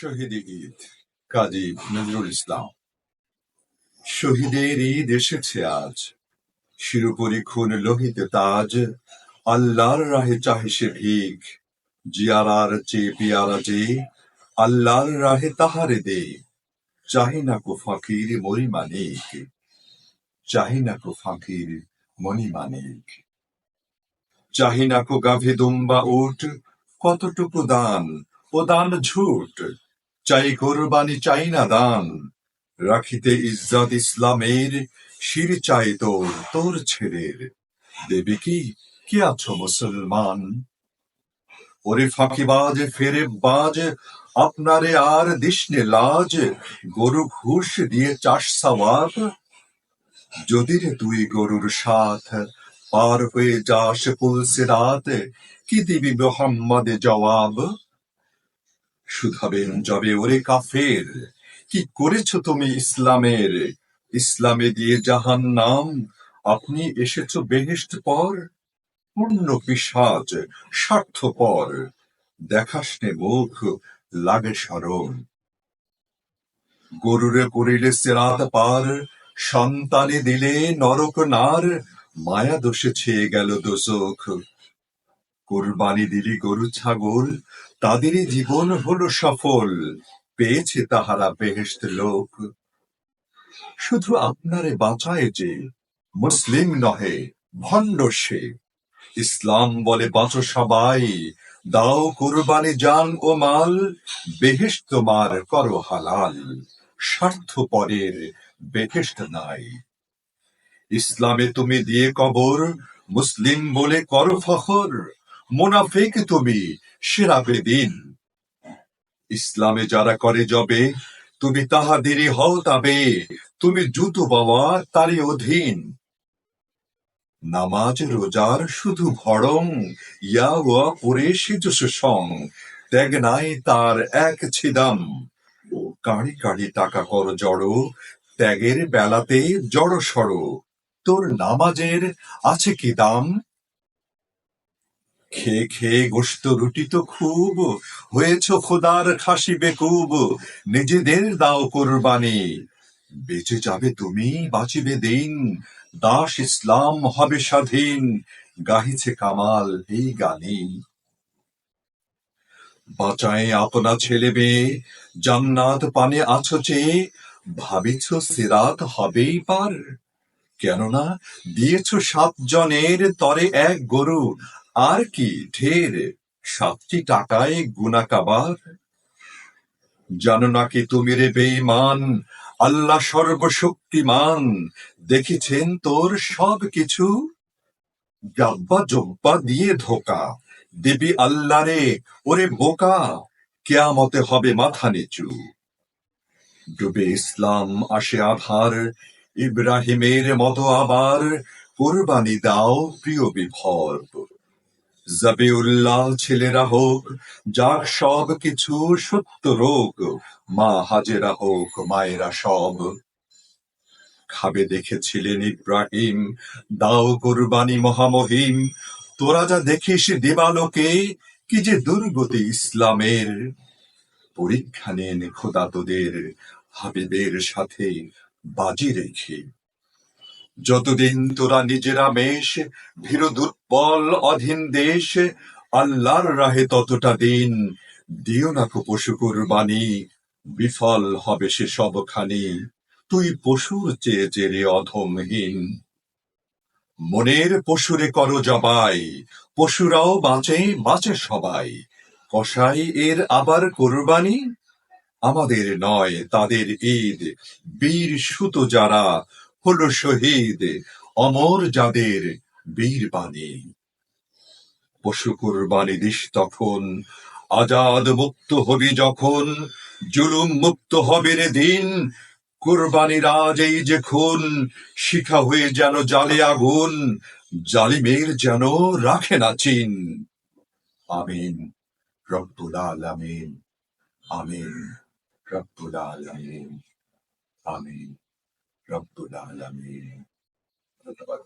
শহীদ ঈদ কাজী নজরুল ইসলাম। শহীদের ঈদ এসেছে আজ, শিরোপরি খুন লোহিত তাজ। আল্লাহর রাহে চাহে সে ভিখ, জিয়ারার চেয়ে পিয়ারা যে আল্লাহর রাহে তাহারে দে। চাহি না কো ফাকির মরি মানিক, চাহি না কো ফাকির মনি মানিক। চাহি না কো গাভে দুম্বা উট, কতটুকু দান ও দান ঝুট। চাই কোরবানি চাই না দান, রাখিতে ইজ্জত ইসলামের। শির চাই তোর তোর ছেলের, দেবে কি আছো মুসলমান। ওরে ফাঁকিবাজ ফেরে বাজ, আপনারে আর দিসনে লাজ। গরু ঘুষ দিয়ে চাষ সওয়াব, যদি রে তুই গরুর সাথ পার হয়ে যাস পুলসিরাত। কি দিবি মুহাম্মদে জবাব। শুধাবেন যবে ওরে কাফের, কি করেছ তুমি ইসলামের। ইসলামে দিয়ে জাহান্নাম, আপনি এসেছ বেহেশত পর। পূর্ণ পিশাচ স্বার্থপর, দেখাসনে মুখ লাগে শরম। গরুরে করিলে সিরাত পার, সন্তানে দিলে নরক নার। মায়া দোষে ছেয়ে গেল দোজখ, কোরবানি দিলি গরু ছাগল। তাদেরই জীবন হলো সফল, পেয়েছে তাহারা বেহেশত লোক। শুধু আপনারে বাঁচায় যে, মুসলিম নহে ভণ্ড সে। ইসলাম বলে বাঁচো সবাই, দাও কোরবানি জান ও মাল। বেহেশত তোমার করো হালাল, স্বার্থপরের বেহেশত নাই। ইসলামে তুমি দিয়ে কবর, মুসলিম বলে করো ফখর। মুনাফিক তুমি সেরা বেদিন, ইসলামে যারা করে যবে। তুমি তাহাদেরই হও তবে, তুমি জুতো বাবা তারই অধীন। নামাজ রোজার শুধু ভড়ং, ইয়া ওয়া পরে সেজস সং। ত্যাগ নাই তার এক ছিদাম, কাঁড়ি কাঁড়ি টাকা কর জড়ো। ত্যাগের বেলাতে জড়ো সড়ো, তোর নামাজের আছে কি দাম। খেয়ে খেয়ে গোশত রুটি তো খুব, হয়েছ খোদার খাসি বেকুব। নিজেদের দাও কোরবানি, বেঁচে যাবে তুমি বাঁচিবে দিন। দাস ইসলাম হবে স্বাধীন, গাহিছে কামাল এই গানে। বাঁচায় আপনা ছেলে মেয়ে, জান্নাত পানে আছো চেয়ে। ভাবিছ সিরাত হবেই পার, কেননা দিয়েছ 7 জনের তরে এক গরু। আর কি ঢের 7টি টাকায় গুনা কাবার। জানো নাকি তুমি রে বেঈমান, আল্লাহ সর্বশক্তিমান। দেখেছেন তোর সব কিছু, গাব্বা জব্বা দিয়ে ধোকা। দেবী আল্লাহ রে ওরে বোকা, কিয়ামতে হবে মাথা নিচু। ডুবে ইসলাম আসে আধার, ইব্রাহিমের মতো আবার। কোরবানি দাও প্রিয় বিভর, জবিউল্লাহ ছেলেরা হোক যার সব কিছু সত্য রোগ। মা হাজেরা হোক মায়েরা সব, খাবে দেখেছিলেন ইব্রাহিম। দাও কোরবানি মহামহিম, তোরা যা দেখিস দিবালোকে। কি যে দুর্গতি ইসলামের, পরীক্ষা নেন খোদা তোদের হাবিবের সাথে বাজি রেখে। যতদিন তোরা নিজেরা মেশ, ভীরু দুর্বল অধীন দেশ। আল্লাহর রাহে ততটা দিন, দিও না কো পশু কুরবানি। বিফল হবে সে সবখানি, তুই পশুর চেয়ে জেরে অধমহীন। মনের পশুরে করো জবাই, পশুরাও বাঁচে বাঁচে সবাই। কসাই এর আবার কোরবানি, আমাদের নয় তাদের ঈদ। বীর সুত যারা হলো শহীদ, অমর যাদের বীর বাণী। পশু কোরবানি দিস তখন, আজাদ মুক্ত হবি যখন। জুলুম মুক্ত হবে রে দিন, কোরবানির আজ এই যে খুন। শিখা হয়ে যেন জালে আগুন, জালিমের যেন রাখে না চিন। আমিন রব্বুল আলামিন, আমিন রব্বুল আলামিন, আমিন রব্বুল আলামিন। ধন্যবাদ।